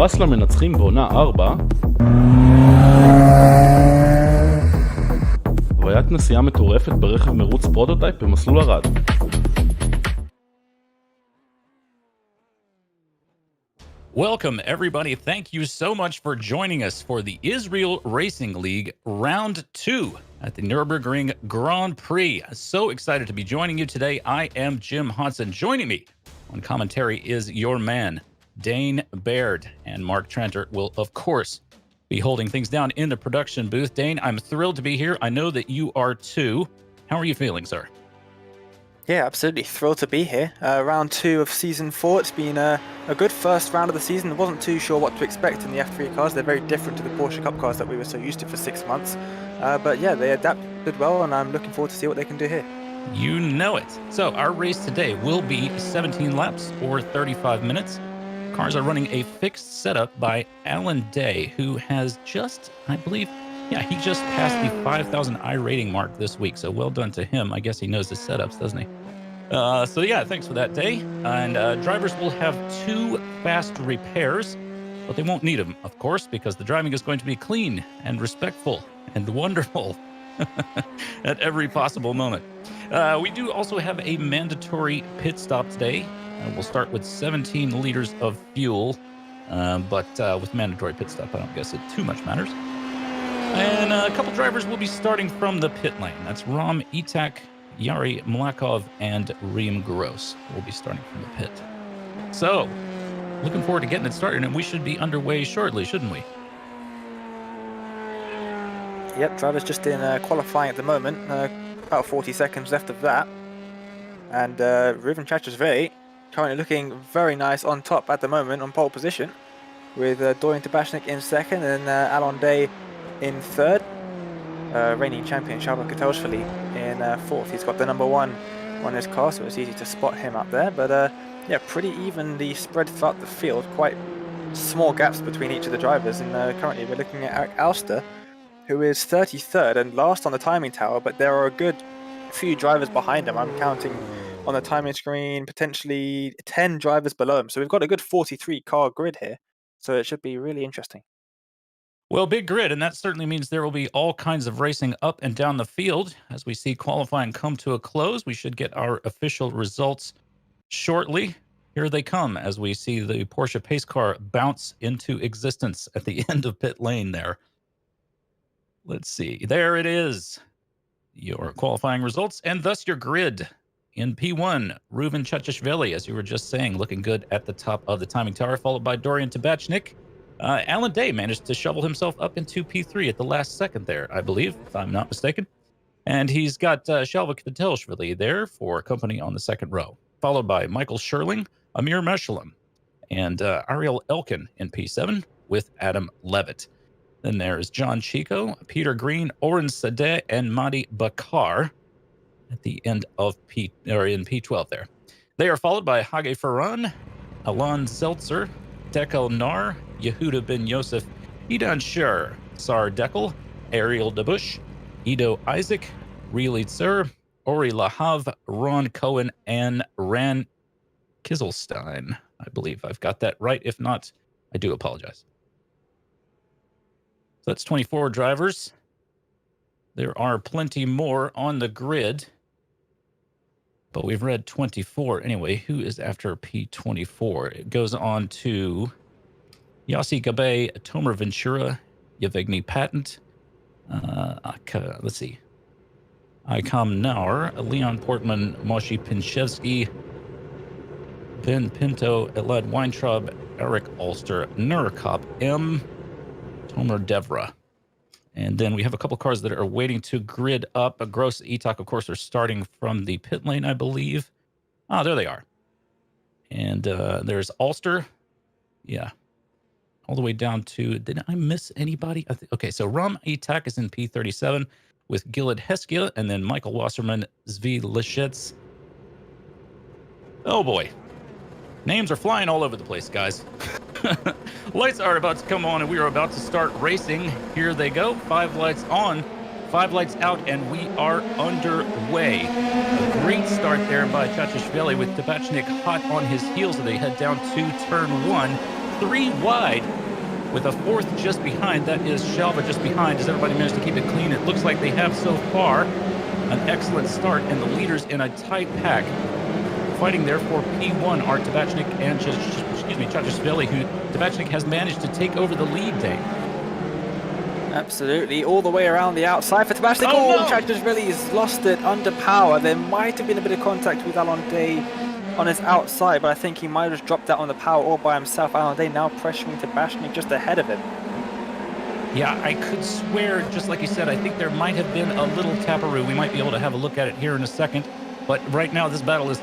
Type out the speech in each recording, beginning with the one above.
הפרס למנצחים בעונה 4, חוויית נסיעה מטורפת ברכב מרוץ פרוטוטייפ במסלול ערד. Welcome, everybody. Thank you so much for joining us for the Israel Racing League Round 2 at the Nürburgring Grand Prix. So excited to be joining you today. I am Jim Hodson. Joining me on commentary is your man, Dane Baird, and Mark Tranter will, of course, be holding things down in the production booth. Dane, I'm thrilled to be here. I know that you are too. How are you feeling, sir? Yeah, absolutely. Thrilled to be here. Round 2 of Season 4. It's been a good first round of the season. I wasn't too sure what to expect in the F3 cars. They're very different to the Porsche Cup cars that we were so used to for 6 months. But yeah, they adapted well, and I'm looking forward to see what they can do here. You know it. So our race today will be 17 laps or 35 minutes. Cars are running a fixed setup by Alan Day, who has just, I believe, he just passed the 5,000 iRating mark this week, so well done to him. I guess he knows his setups, doesn't he? So yeah, thanks for that, Day. And drivers will have 2 fast repairs, but they won't need them, of course, because the driving is going to be clean and respectful and wonderful at every possible moment. We do also have a mandatory pit stop today. We'll start with 17 liters of fuel, but with mandatory pit stop, I don't guess it too much matters. And a couple drivers will be starting from the pit lane. That's Ram Itak, Yari Mlakov, and Reem Gross will be starting from the pit. So, looking forward to getting it started, and we should be underway shortly, shouldn't we? Yep, drivers just in qualifying at the moment. About 40 seconds left of that. And Ruben Chachashvili currently looking very nice on top at the moment, on pole position, with Dorian Tabashnik in second and Alon Day in third. Reigning champion Shavak Katalshvili in fourth. He's got the number 1 on his car, so it's easy to spot him up there. But yeah, pretty evenly spread throughout the field. Quite small gaps between each of the drivers. And currently we're looking at Eric Alster, who is 33rd and last on the timing tower, but there are a good few drivers behind him. I'm counting on the timing screen, potentially 10 drivers below him. So we've got a good 43 car grid here. So it should be really interesting. Well, big grid, and that certainly means there will be all kinds of racing up and down the field. As we see qualifying come to a close, we should get our official results shortly. Here they come as we see the Porsche pace car bounce into existence at the end of pit lane there. Let's see. There it is. Your qualifying results, and thus your grid. In P1, Ruben Chachashvili, as you were just saying, looking good at the top of the timing tower, followed by Dorian Tabachnik. Alan Day managed to shovel himself up into P3 at the last second there, I believe, if I'm not mistaken. And he's got Shavak Katalshvili there for company on the second row, followed by Michael Sherling, Amir Meshalim, and Ariel Elkin in P7 with Adam Levitt. Then there's John Chico, Peter Green, Oren Sadeh, and Madi Bakar at the end of in P12 there. They are followed by Hage Ferran, Alon Seltzer, Dekel Nar, Yehuda Ben Yosef, Idan Sher, Sar Dekel, Ariel Debush, Ido Isaac, Reelid Sir, Ori Lahav, Ron Cohen, and Ran Kizelstein. I believe I've got that right. If not, I do apologize. So that's 24 drivers. There are plenty more on the grid, but we've read 24. Anyway, who is after P24? It goes on to Yossi Gabe, Tomer Ventura, Yevgeny Patent. Let's see. Ikam Naur, Leon Portman, Moshi Pinchevsky, Ben Pinto, Elad Weintraub, Eric Ulster, Nurkop M, Tomer Devra. And then we have a couple cars that are waiting to grid up. Gross Etok, of course, are starting from the pit lane, I believe. Ah, there they are. And there's Ulster. Yeah. All the way down to, did I miss anybody? Okay, so Ram Etok is in P37 with Gilad Heskia, and then Michael Wasserman, Zvi Lishitz. Oh boy. Names are flying all over the place, guys. Lights are about to come on, and we are about to start racing. Here they go. 5 lights on, 5 lights out, and we are underway. A great start there by Chachashvili with Tabachnik hot on his heels as they head down to turn 1. 3 wide with a 4th just behind. That is Shalva just behind. Does everybody manage to keep it clean? It looks like they have so far. An excellent start, and the leaders in a tight pack. Fighting there for P1 are Tabachnik and Chachashvili, who Tabachnik has managed to take over the lead, Dane. Absolutely, all the way around the outside for Tabachnik. Oh, no! Chachashvili has lost it under power. There might have been a bit of contact with Alon Day on his outside, but I think he might have just dropped out on the power all by himself. Alon Day now pressuring Tabachnik just ahead of him. Yeah, I could swear, just like you said, I think there might have been a little taparoo. We might be able to have a look at it here in a second. But right now, this battle is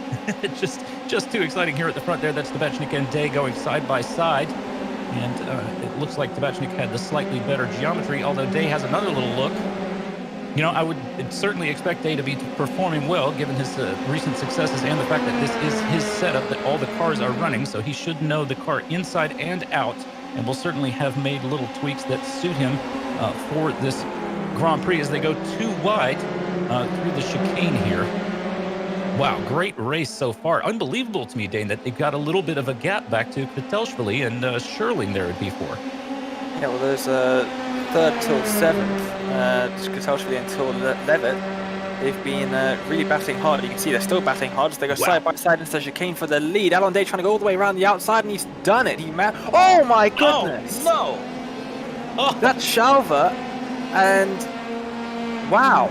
just too exciting here at the front there. That's Tabachnik and Day going side by side. And it looks like Tabachnik had the slightly better geometry, although Day has another little look. You know, I would certainly expect Day to be performing well, given his recent successes and the fact that this is his setup, that all the cars are running, so he should know the car inside and out, and will certainly have made little tweaks that suit him for this Grand Prix as they go too wide through the chicane here. Wow, great race so far. Unbelievable to me, Dane, that they've got a little bit of a gap back to Kvitelshvili and Scherling there at P4. Yeah, well, there's 3rd till 7th, Kvitelshvili until 11th. They've been really battling hard. You can see they're still battling hard as they go side by side into the chicane for the lead. Alon Day trying to go all the way around the outside, and he's done it. Oh my goodness! Oh, no! Oh. That's Shalva, and wow.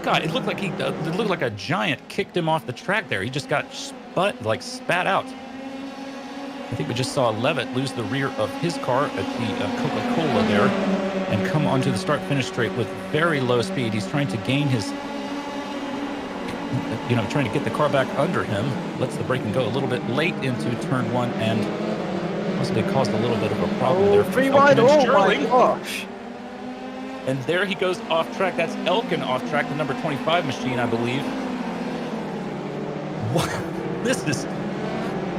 God, it looked like a giant kicked him off the track there. He just got spat out. I think we just saw Levitt lose the rear of his car at the Coca-Cola there and come onto the start-finish straight with very low speed. He's trying to gain his, trying to get the car back under him. Lets the braking go a little bit late into turn 1 and possibly caused a little bit of a problem there. 3 wide, oh my gosh. And there he goes off track. That's Elkin off track, the number 25 machine, I believe. What? This is...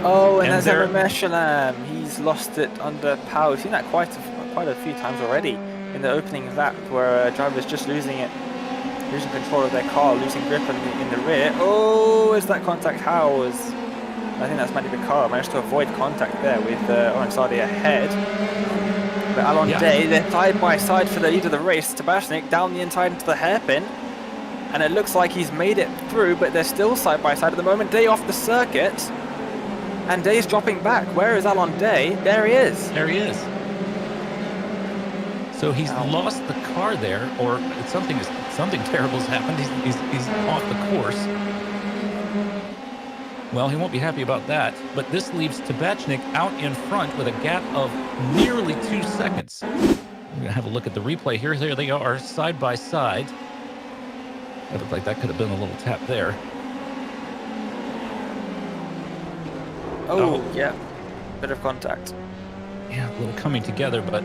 Oh, and there's Emma Meshalam. He's lost it under power. We've seen that quite a few times already in the opening lap, where drivers just losing control of their car, losing grip in the rear. Oh, is that contact? How was... I think that's Matty Picard managed to avoid contact there with Oren Sardi ahead. But Alon Day, they're side by side for the lead of the race. Tabachnik down the inside into the hairpin. And it looks like he's made it through, but they're still side by side at the moment. Day off the circuit. And Day's dropping back. Where is Alon Day? There he is. There he is. So he's lost the car there, or something terrible's happened. He's off the course. Well, he won't be happy about that, but this leaves Tabachnik out in front with a gap of nearly 2 seconds. We're going to have a look at the replay here. There they are, side by side. That looked like that could have been a little tap there. Oh, yeah. Bit of contact. Yeah, a little coming together, but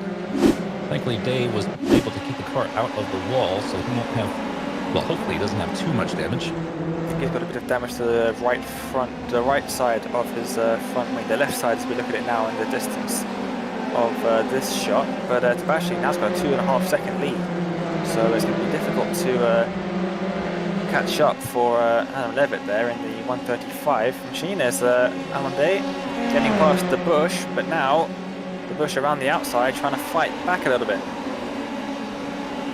thankfully Day was able to keep the car out of the wall, so he won't have, well, hopefully he doesn't have too much damage. I think he's got a bit of damage to the right side of his front wing. The left side, as we look at it now in the distance of this shot. But Tabachnik now's got a 2.5 second lead. So it's going to be difficult to catch up for Adam Levitt there in the 135 machine. There's Alon Day getting past the bush, but now the bush around the outside trying to fight back a little bit.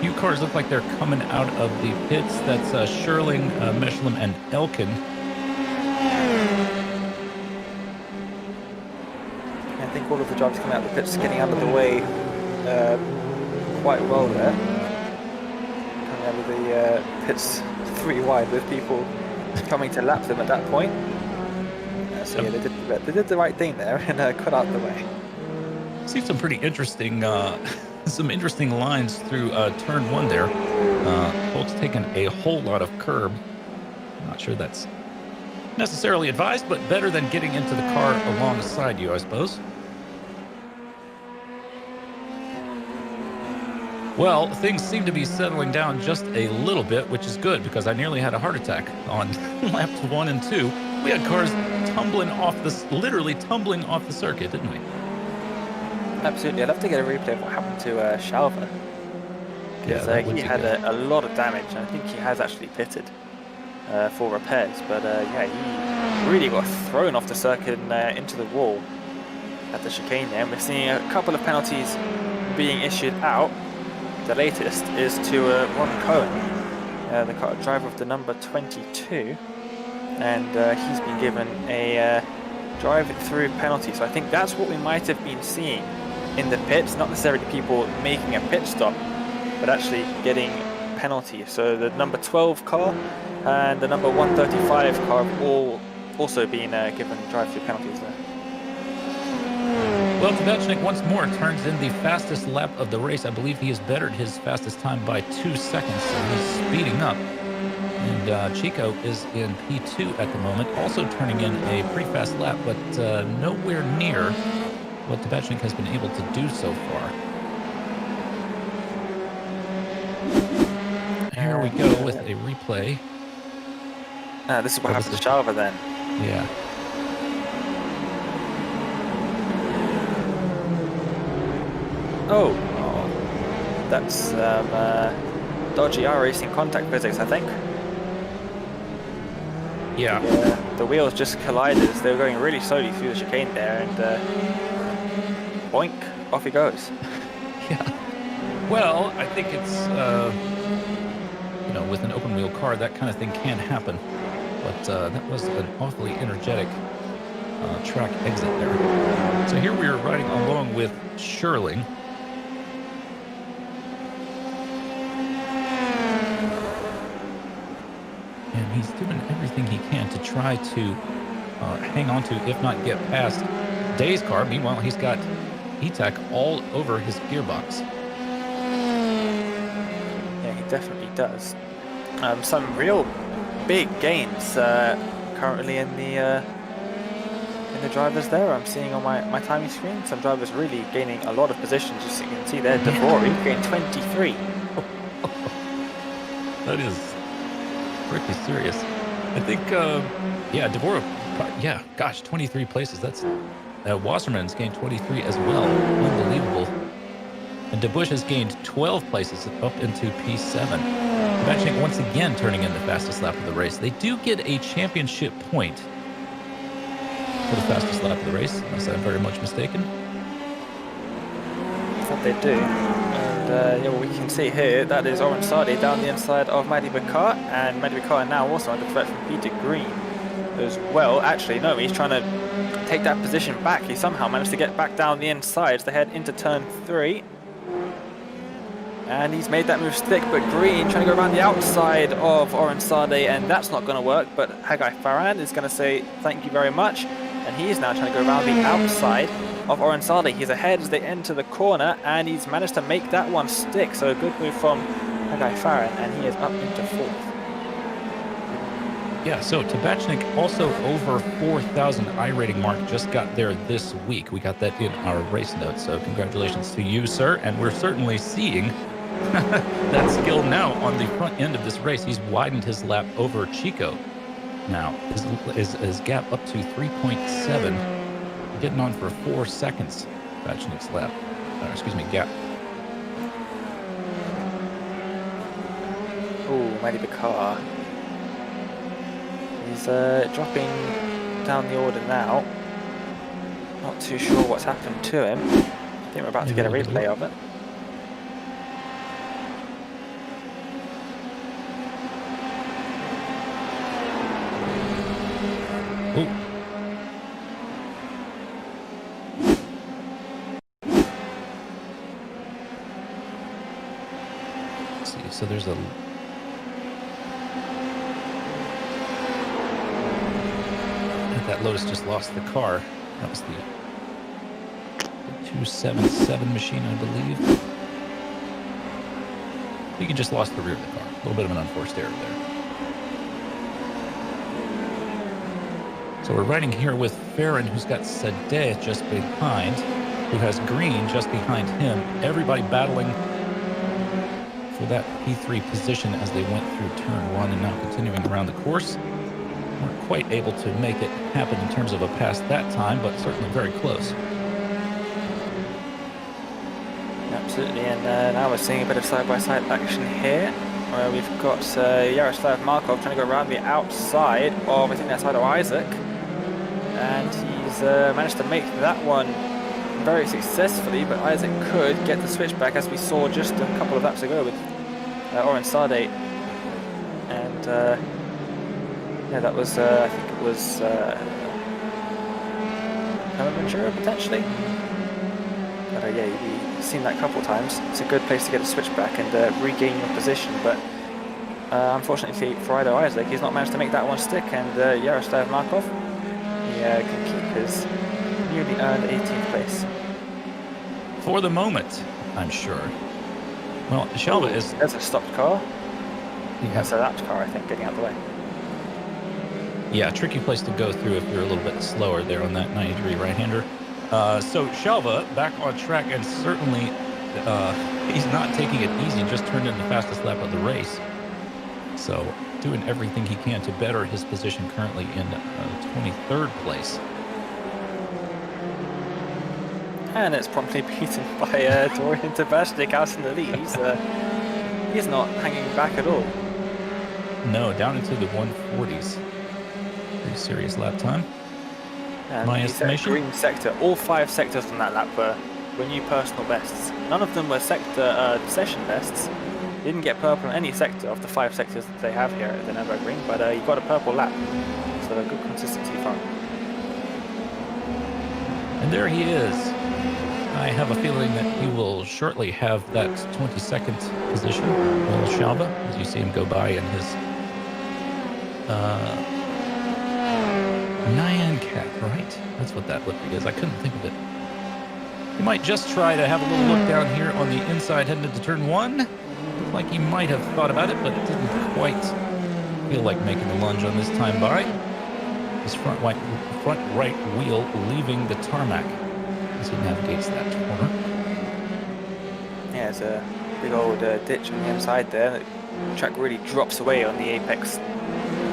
Few cars look like they're coming out of the pits. That's Scherling, Meshalam, and Elkin. I think all of the drivers coming out of the pits getting out of the way quite well there. Coming out of the pits 3 wide with people coming to lap them at that point. So yeah, they did the right thing there and cut out the way. See some pretty interesting some interesting lines through turn 1 there. Folks taking a whole lot of curb. Not sure that's necessarily advised, but better than getting into the car alongside you, I suppose. Well, things seem to be settling down just a little bit, which is good because I nearly had a heart attack on laps 1 and 2. We had cars literally tumbling off the circuit, didn't we? Absolutely. I'd love to get a replay of what happened to Shalva. Because he had a lot of damage, and I think he has actually pitted for repairs. But yeah, he really got thrown off the circuit and into the wall. at the chicane there. And we're seeing a couple of penalties being issued out. The latest is to Ron Cohen, the driver of the number 22, and he's been given a drive-through penalty. So I think that's what we might have been seeing in the pits, not necessarily people making a pit stop, but actually getting penalties. So the number 12 car and the number 135 car have all also been given drive-through penalties there. Well, Tabachnik once more turns in the fastest lap of the race. I believe he has bettered his fastest time by 2 seconds, so he's speeding up. And Chico is in P2 at the moment, also turning in a pretty fast lap, but nowhere near what Tabachnik has been able to do so far. Here we go with a replay. This is what happens to Chalva then. Yeah. Oh, that's dodgy iRacing contact physics, I think. Yeah. The wheels just collided as they were going really slowly through the chicane there, and boink, off he goes. Yeah. Well, I think it's, you know, with an open wheel car, that kind of thing can happen. But that was an awfully energetic track exit there. So here we are riding along with Sherling. And he's doing everything he can to try to hang on to, if not get past Day's car. Meanwhile, he's got E-Tech all over his gearbox. Yeah, he definitely does. Some real big gains currently in the drivers there. I'm seeing on my timing screen some drivers really gaining a lot of positions. As you can see there, Dallara gained 23. That is pretty serious. I think, yeah, Dallara, yeah, gosh, 23 places. That's Wasserman's gained 23 as well. Unbelievable. And DeBusch has gained 12 places up into P7. Tabachnik once again turning in the fastest lap of the race. They do get a championship point for the fastest lap of the race, unless I'm very much mistaken. I thought they do. And yeah, well, we can see here, that is Oren Sade down the inside of Mehdi Bakar, and Mehdi Bakar now also under threat from Peter Green as well. Actually, no, he's trying to take that position back. He somehow managed to get back down the inside to head into turn 3. And he's made that move stick, but Green trying to go around the outside of Oren Sade, and that's not going to work. But Haggai Farhan is going to say thank you very much, and he is now trying to go around the outside of Oren Sade. He's ahead as they enter the corner, and he's managed to make that one stick. So a good move from Haggai Farhan, and he is up into 4th. Yeah, so Tabachnik also over 4,000 iRating mark, just got there this week. We got that in our race notes, so congratulations to you, sir. And we're certainly seeing that skill now on the front end of this race. He's widened his lap over Chico now. His gap up to 3.7, getting on for 4 seconds. Tabachnik's lap, gap. Oh, Mehdi Bakar. He's dropping down the order now. Not too sure what's happened to him. I think we're about to get a replay of it. Let's see, so there's a... That Lotus just lost the car. That was the 277 machine, I believe. I think he just lost the rear of the car. A little bit of an unforced error there. So we're riding here with Farron, who's got Sadeh just behind, who has Green just behind him. Everybody battling for that P3 position as they went through turn 1 and now continuing around the course. Weren't quite able to make it happen in terms of a pass that time, but certainly very close. Absolutely, and now we're seeing a bit of side-by-side action here, where we've got Yaroslav Markov trying to go around the outside of, I think that's side of Isaac, and he's managed to make that one very successfully, but Isaac could get the switchback, as we saw just a couple of laps ago with Oren Sade. And yeah, that was, I think it was Ventura potentially. But yeah, you've seen that a couple of times. It's a good place to get a switchback and regain your position, but unfortunately for Ido Isaac, he's not managed to make that one stick, and Yaroslav Markov, he can keep his newly earned 18th place. For the moment, I'm sure. Well, Shelva is... There's a stopped car. Yeah. That's a lapped car, I think, getting out of the way. Yeah, tricky place to go through if you're a little bit slower there on that 90-degree right-hander. So Shelva back on track, and certainly he's not taking it easy, just turned in the fastest lap of the race. So doing everything he can to better his position currently in 23rd place. And it's promptly beaten by Dorian Tabashnik out in the lead. He's not hanging back at all. No, down into the 140s. Pretty serious lap time. And My estimation? Green sector, all 5 sectors on that lap were new personal bests. None of them were sector session bests. You didn't get purple in any sector of the 5 sectors that they have here at the Nürburgring, but you got a purple lap. So good consistency from him. And there he is. I have a feeling that he will shortly have that 22nd position, Will Shalva, as you see him go by in his Nyan Cat, right? That's what that livery is. I couldn't think of it. He might just try to have a little look down here on the inside heading into turn 1. Looked like he might have thought about it, but it didn't quite feel like making the lunge on this time by. His front right wheel leaving the tarmac as he navigates that corner. Yeah, there's a big old ditch on the inside there. The track really drops away on the apex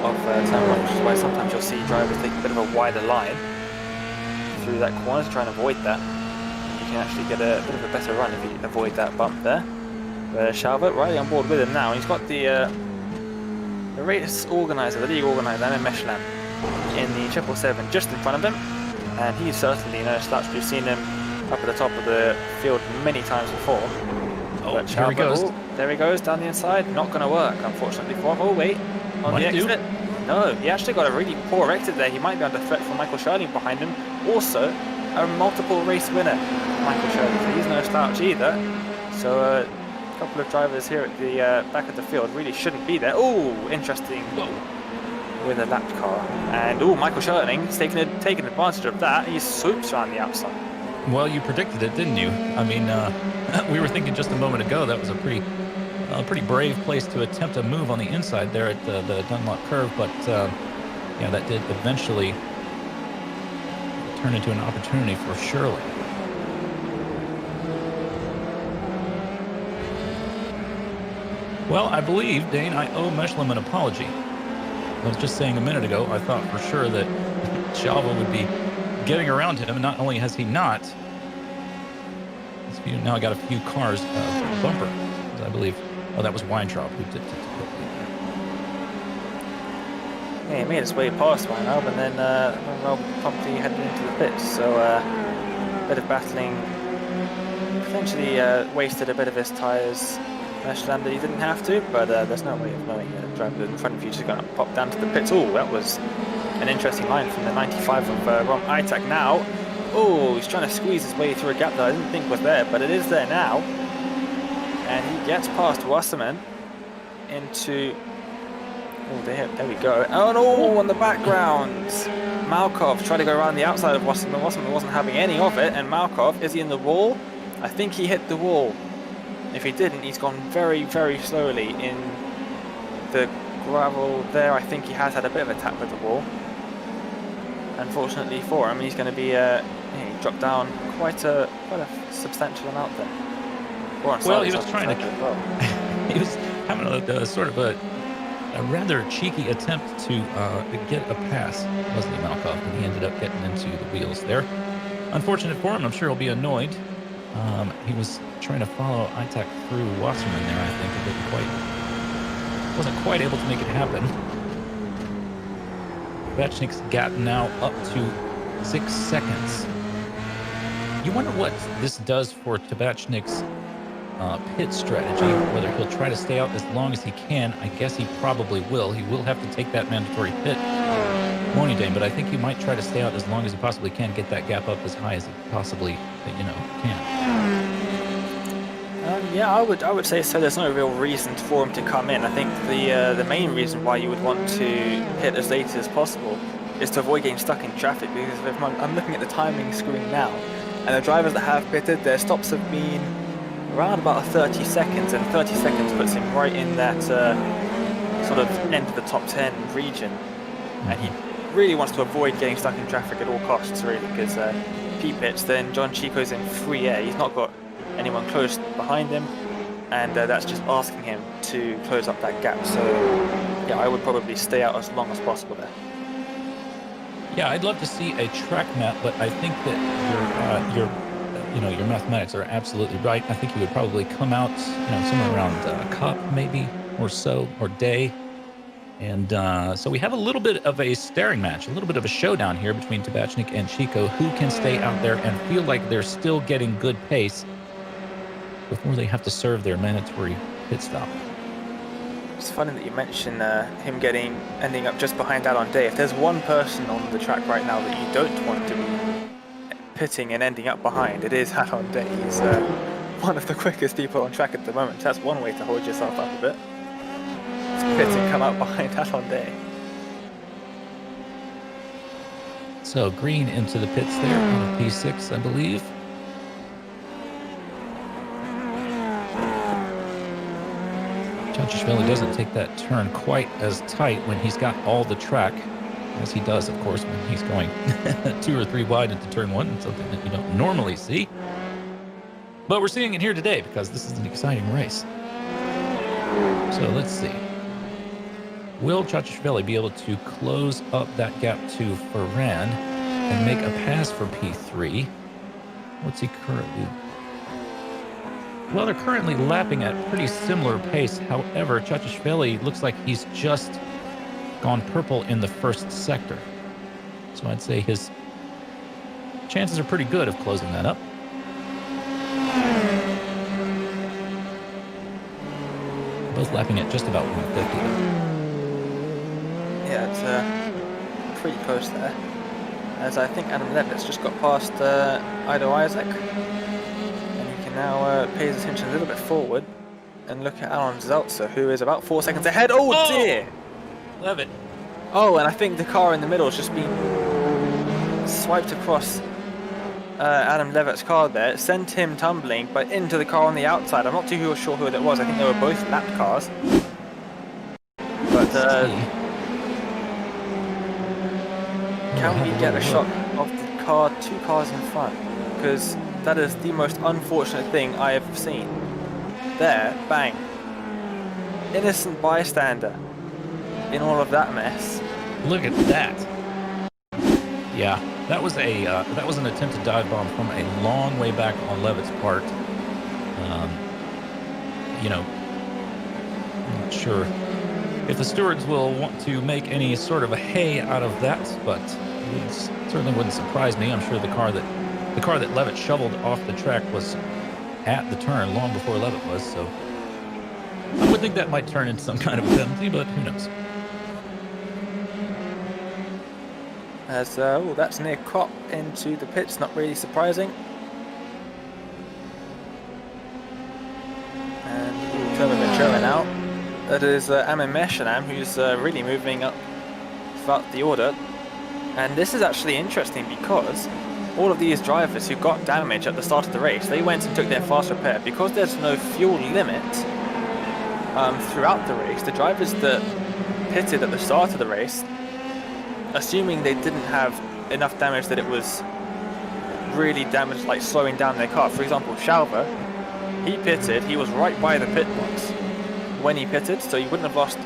of turn 1, which is why sometimes you'll see drivers take a bit of a wider line through that corner to try and avoid that. You can actually get a bit of a better run if you avoid that bump there. Shalva riding on board with him now. He's got the race organizer, the league organizer, Anna Meshlan, in the 777 just in front of him, and he's certainly no slouch. We've seen him up at the top of the field many times before. Oh, here he goes. There he goes down the inside. Not going to work, unfortunately for him. Oh wait, on the exit. No, he actually got a really poor exit there. He might be under threat from Michael Schörling behind him. Also, a multiple race winner, Michael Schörling. So he's no slouch either. So a couple of drivers here at the back of the field really shouldn't be there. Oh, interesting. Whoa. With a lapped car. And Michael Schörling's taking advantage of that. He swoops around the outside. Well, you predicted it, didn't you? I mean, we were thinking just a moment ago that was a pretty brave place to attempt a move on the inside there at the Dunlop curve, but yeah, that did eventually turn into an opportunity for Shirley. Well, I believe, Dane, I owe Meshlam an apology. I was just saying a minute ago, I thought for sure that Shalva would be getting around him, and not only has he not, he's now got a few cars bumper, I believe. Oh, that was Weintraub who did it. Yeah, he made his way past Weintraub, and then Weintraub promptly headed into the pits. So a bit of battling, potentially wasted a bit of his tyres. Meshland that he didn't have to, but there's no way of knowing the driver in front of you just going to pop down to the pits. Oh, that was an interesting line from the 95 of Ron Itak now. Oh, he's trying to squeeze his way through a gap that I didn't think was there, but it is there now. And he gets past Wasserman into... Oh, there we go. Oh, no, on the background. Malkov tried to go around the outside of Wasserman. Wasserman wasn't having any of it, and Malkov, is he in the wall? I think he hit the wall. If he didn't, he's gone very, very slowly in the gravel there. I think he has had a bit of a tap with the wall. Unfortunately for him, he's going to be he dropped down quite a substantial amount there. Well, he was trying to. He was having a sort of a rather cheeky attempt to get a pass, wasn't he, Malkov? And he ended up getting into the wheels there. Unfortunate for him. I'm sure he'll be annoyed. He was trying to follow Itak through Wasserman there, I think. It wasn't quite able to make it happen. Vachnik's gap now up to 6 seconds. You wonder what this does for Tabachnik's pit strategy, whether he'll try to stay out as long as he can. I guess he probably will. He will have to take that mandatory pit, won't he, Dane? But I think he might try to stay out as long as he possibly can, get that gap up as high as he possibly, can. Yeah, I would say so. There's no real reason for him to come in. I think the main reason why you would want to pit as late as possible is to avoid getting stuck in traffic, because if I'm looking at the timing screen now, and the drivers that have pitted, their stops have been around about 30 seconds, and 30 seconds puts him right in that sort of end of the top 10 region, and he really wants to avoid getting stuck in traffic at all costs, really, because if he pits, then John Chico's in free air. He's not got anyone close behind him, and that's just asking him to close up that gap. So yeah, I would probably stay out as long as possible there. Yeah, I'd love to see a track map, but I think that your mathematics are absolutely right. I think he would probably come out, somewhere around Cup maybe or so, or Day. And so we have a little bit of a staring match, a little bit of a showdown here between Tabachnik and Chico, who can stay out there and feel like they're still getting good pace before they have to serve their mandatory pit stop. It's funny that you mention him ending up just behind Alon Day. If there's one person on the track right now that you don't want to be pitting and ending up behind, it is Alon Day. He's one of the quickest people on track at the moment. That's one way to hold yourself up a bit. Pit and come out behind Alon Day. So Green into the pits there on P6, I believe. Chachishvili doesn't take that turn quite as tight when he's got all the track, as he does, of course, when he's going 2 or 3 wide into turn 1, something that you don't normally see. But we're seeing it here today because this is an exciting race. So let's see. Will Chachishvili be able to close up that gap to Ferran and make a pass for P3? What's he currently? Well, they're currently lapping at pretty similar pace. However, Chachishvili looks like he's just gone purple in the first sector. So I'd say his chances are pretty good of closing that up. Both lapping at just about 150. Yeah, it's pretty close there. As I think Adam Levitt's just got past Ido Isaac. Now pays attention a little bit forward and look at Alan Zeltzer, who is about 4 seconds ahead. Oh dear! Levitt. Oh, and I think the car in the middle has just been swiped across Adam Levitt's car there, sent him tumbling, but into the car on the outside. I'm not too sure who that was. I think they were both lapped cars. But can we get a shot of the car, 2 cars in front? Because that is the most unfortunate thing I have seen. There, bang. Innocent bystander in all of that mess. Look at that. Yeah, that was an attempted dive bomb from a long way back on Levitt's part. I'm not sure if the stewards will want to make any sort of a hay out of that, but it certainly wouldn't surprise me. I'm sure the car that Levitt shoveled off the track was at the turn long before Levitt was, so I would think that might turn into some kind of a penalty, but who knows. As that's near Kopp into the pits, not really surprising. And Trevor Ventura now. That is Amin Meshanam, who's really moving up throughout the order. And this is actually interesting because all of these drivers who got damage at the start of the race, they went and took their fast repair. Because there's no fuel limit throughout the race, the drivers that pitted at the start of the race, assuming they didn't have enough damage that it was really damaged, like slowing down their car. For example, Shalva, he pitted, he was right by the pit box when he pitted, so he wouldn't have lost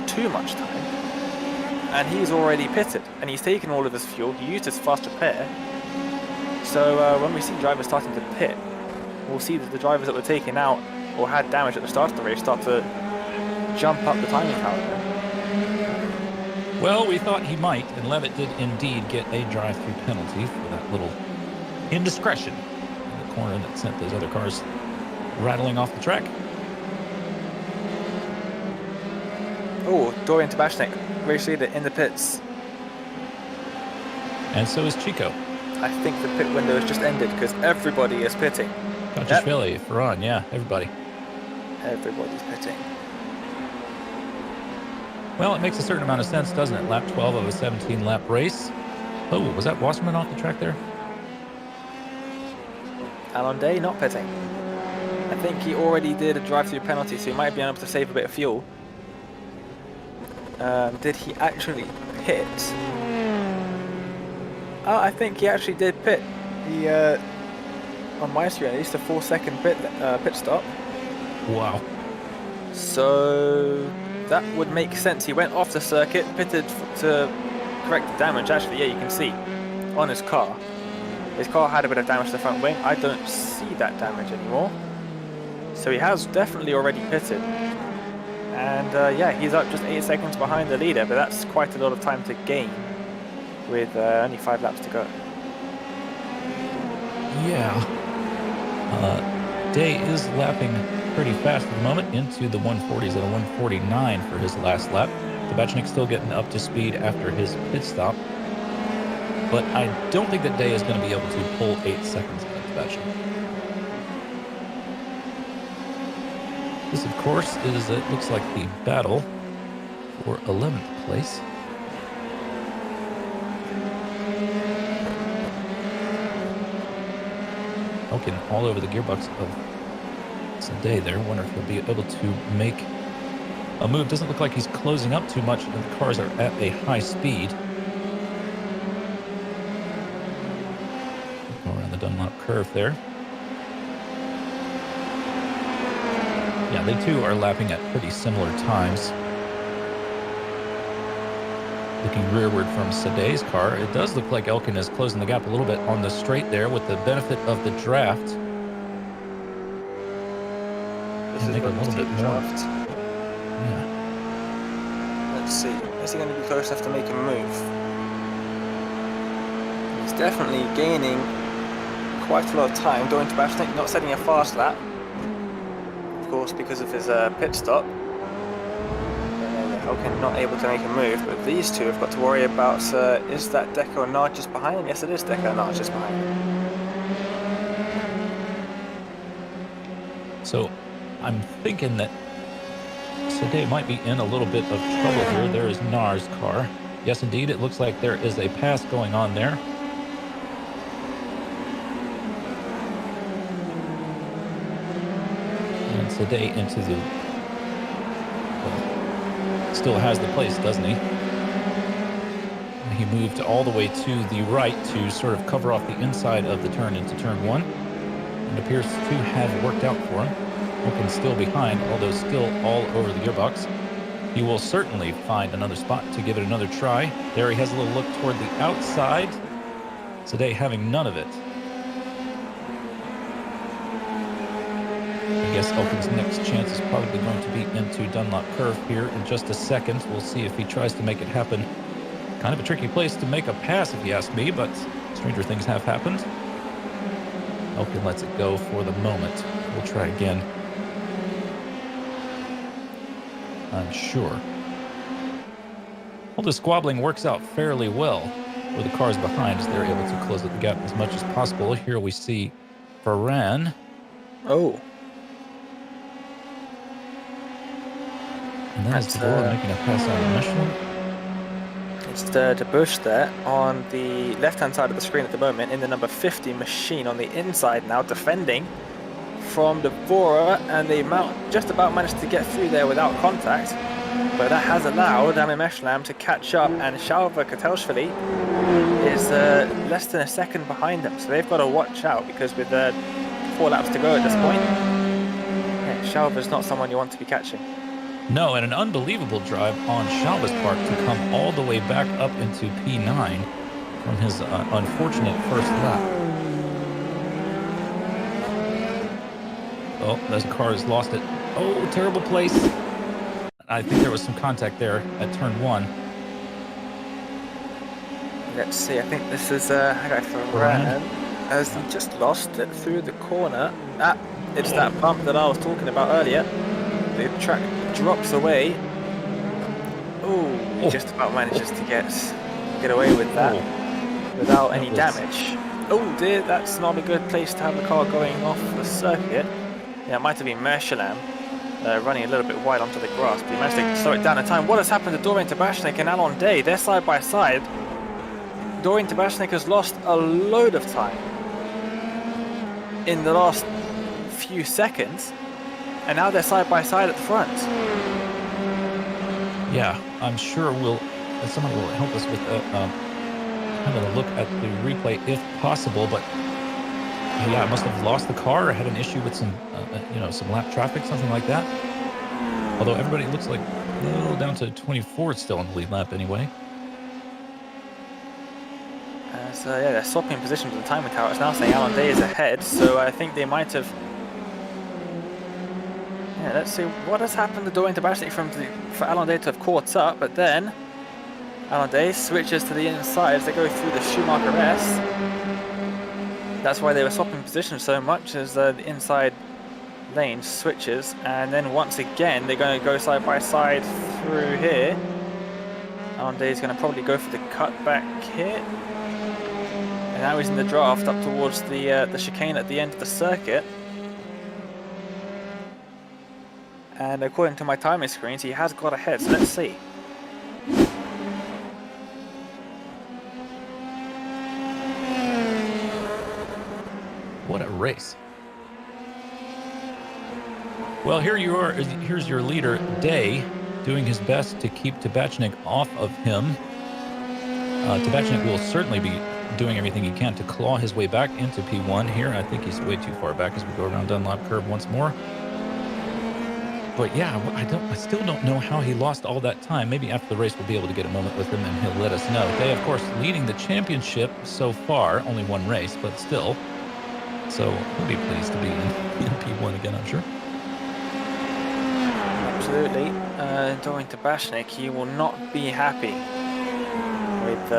too much time. And he's already pitted, and he's taken all of his fuel, he used his fast repair. So when we see drivers starting to pit, we'll see that the drivers that were taken out or had damage at the start of the race start to jump up the timing tower. Well, we thought he might, and Levitt did indeed get a drive-through penalty for that little indiscretion in the corner that sent those other cars rattling off the track. Oh, Dorian Tabashnik, race leader in the pits. And so is Chico. I think the pit window has just ended because everybody is pitting. Kachishvili, Ferran, yeah, everybody. Everybody's pitting. Well, it makes a certain amount of sense, doesn't it? Lap 12 of a 17-lap race. Oh, was that Wasserman off the track there? Alon Day not pitting. I think he already did a drive-through penalty, so he might be able to save a bit of fuel. Did he actually pit? Oh, I think he actually did pit. He, on my screen, at least a 4-second pit stop. Wow. So that would make sense. He went off the circuit, pitted to correct the damage. Actually, yeah, you can see on his car. His car had a bit of damage to the front wing. I don't see that damage anymore. So he has definitely already pitted. And yeah, he's up just 8 seconds behind the leader, but that's quite a lot of time to gain with only 5 laps to go. Yeah. Day is lapping pretty fast at the moment into the 140s at a 149 for his last lap. Tabachnik still getting up to speed after his pit stop. But I don't think that Day is going to be able to pull 8 seconds out of Tabachnik. This, of course, is, it looks like the battle for 11th place. Elkin all over the gearbox of Day there. Wonder if he'll be able to make a move. Doesn't look like he's closing up too much, and the cars are at a high speed. Go around the Dunlop curve there. Yeah, they too are lapping at pretty similar times. Looking rearward from Sadeh's car, it does look like Elkin is closing the gap a little bit on the straight there with the benefit of the draft. This is make a little bit more. draft. Yeah. Let's see. Is he going to be close enough to make a move? He's definitely gaining quite a lot of time. Dorian Tabashnik not setting a fast lap. Of course, because of his pit stop. Elkin not able to make a move, but these two have got to worry about, is that Deco Nard just behind him? Yes, it is Deco Nard just behind him. So I'm thinking that Sadeh might be in a little bit of trouble here. There is Nar's car. Yes, indeed, it looks like there is a pass going on there. And Sadeh into the... still has the place, doesn't he? He moved all the way to the right to sort of cover off the inside of the turn into turn 1. It appears to have worked out for him. Elkin still behind, although still all over the gearbox. He will certainly find another spot to give it another try. There he has a little look toward the outside. Sadeh having none of it. I guess Elkin's next chance is probably going to be into Dunlop Curve here in just a second. We'll see if he tries to make it happen. Kind of a tricky place to make a pass, if you ask me, but stranger things have happened. Elkin lets it go for the moment. We'll try again. I'm sure. Well, the squabbling works out fairly well with the cars behind as they're able to close the gap as much as possible. Here we see Ferran. Oh. And that is Dallara making a pass on Michelin. It's De Bush there on the left-hand side of the screen at the moment in the number 50 machine on the inside now, defending from Dallara, and they just about managed to get through there without contact, but that has allowed Ami Meshlam to catch up, and Shalva Katelshvili is less than a second behind them, so they've got to watch out because with 4 laps to go at this point, yeah, Shalva's not someone you want to be catching. No, and an unbelievable drive on Shalva's part to come all the way back up into P9 from his unfortunate first lap. Oh, this car has lost it. Oh, terrible place. I think there was some contact there at turn 1. Let's see, I think this is Ferran. as he just lost it through the corner. It's that bump that I was talking about earlier. The track drops away. He just about manages to get away with that without any damage. Oh dear, that's not a good place to have a car going off the circuit. Yeah, it might have been Michelin running a little bit wide onto the grass, but he managed to slow it down in time. What has happened to Dorian Tabashnik and Alon Day? They're side by side. Dorian Tabashnik has lost a load of time in the last few seconds, and now they're side by side at the front. Yeah, I'm sure somebody will help us with having a look at the replay if possible. But yeah, I must have lost the car or had an issue with some, some lap traffic, something like that. Although everybody looks like down to 24th still on the lead lap anyway. So yeah, they're swapping positions with the timing tower. It's now saying Alon Day is ahead, so I think they might have. Yeah, let's see what has happened to Dorian Tabashnik for Alon Day to have caught up, but then Alon Day switches to the inside as they go through the Schumacher S. That's why they were swapping positions so much, as the inside lane switches, and then once again they're going to go side by side through here. Alon Day is going to probably go for the cutback here, and now he's in the draft up towards the chicane at the end of the circuit. And according to my timing screens, he has got ahead, so let's see. What a race. Well, here you are. Here's your leader, Day, doing his best to keep Tabachnik off of him. Tabachnik will certainly be doing everything he can to claw his way back into P1 here. I think he's way too far back as we go around Dunlop curve once more. But yeah, I still don't know how he lost all that time. Maybe after the race we'll be able to get a moment with him and he'll let us know. They, of course, leading the championship so far, only one race, but still. So he'll be pleased to be in P1 again, I'm sure. Absolutely. Dorian Tabashnik, he will not be happy with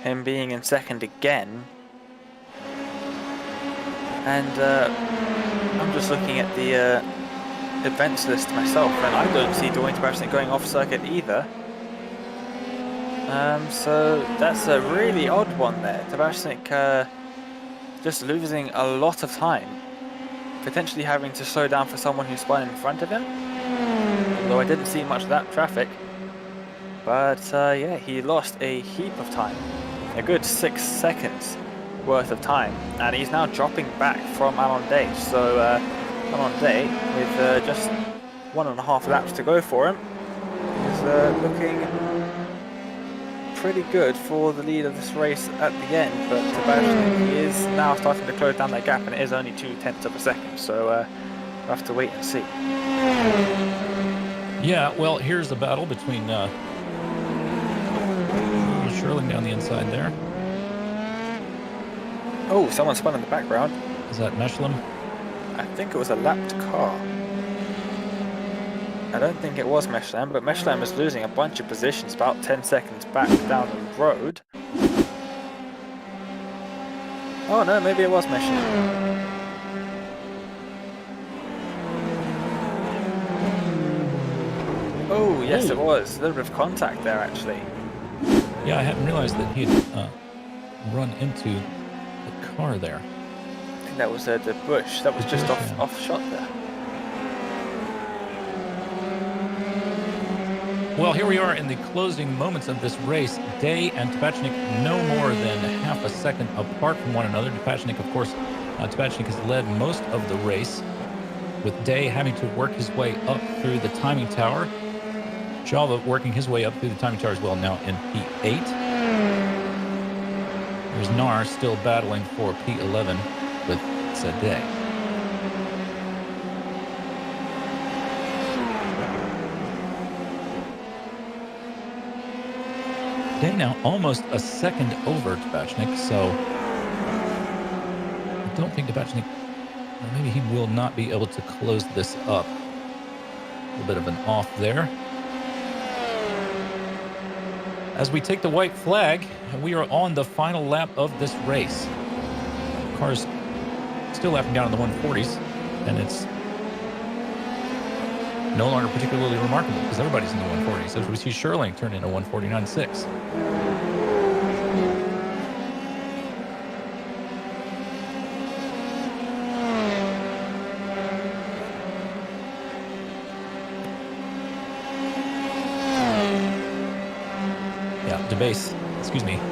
him being in second again. And I'm just looking at the events list myself, and I don't see Dorian Tabashnik going off circuit either. So that's a really odd one there. Tabashnik just losing a lot of time, potentially having to slow down for someone who's spun in front of him. Although I didn't see much of that traffic. But yeah, he lost a heap of time, a good 6 seconds worth of time, and he's now dropping back from Alon Day. So Alon Day, with just 1.5 laps to go for him, is looking pretty good for the lead of this race at the end. But Tabashnik is now starting to close down that gap, and it is only 0.2 of a second. So we'll have to wait and see. Yeah, well, here's the battle between Sherling down the inside there. Oh, someone spun in the background. Is that Mechlem? I think it was a lapped car. I don't think it was Mechlem, but Mechlem is losing a bunch of positions, about 10 seconds back down the road. Oh no, maybe it was Mechlem. Oh, yes, it was. A little bit of contact there, actually. Yeah, I hadn't realized that he had run into the car there. I think that was the bush. That was just off shot there. Well, here we are in the closing moments of this race. Day and Tabachnik no more than half a second apart from one another. Tabachnik, of course, Tabachnik has led most of the race, with Day having to work his way up through the timing tower. Java working his way up through the timing tower as well, now in P8. There's Nar still battling for P11 with said Day. Day now almost a second over Tabachnik, so I don't think Tabachnik, maybe he will not be able to close this up. A little bit of an off there. as we take the white flag, and we are on the final lap of this race. Cars still lapping down in the 140s, and it's no longer particularly remarkable because everybody's in the 140s. As we see Sherling turn in a 149.6.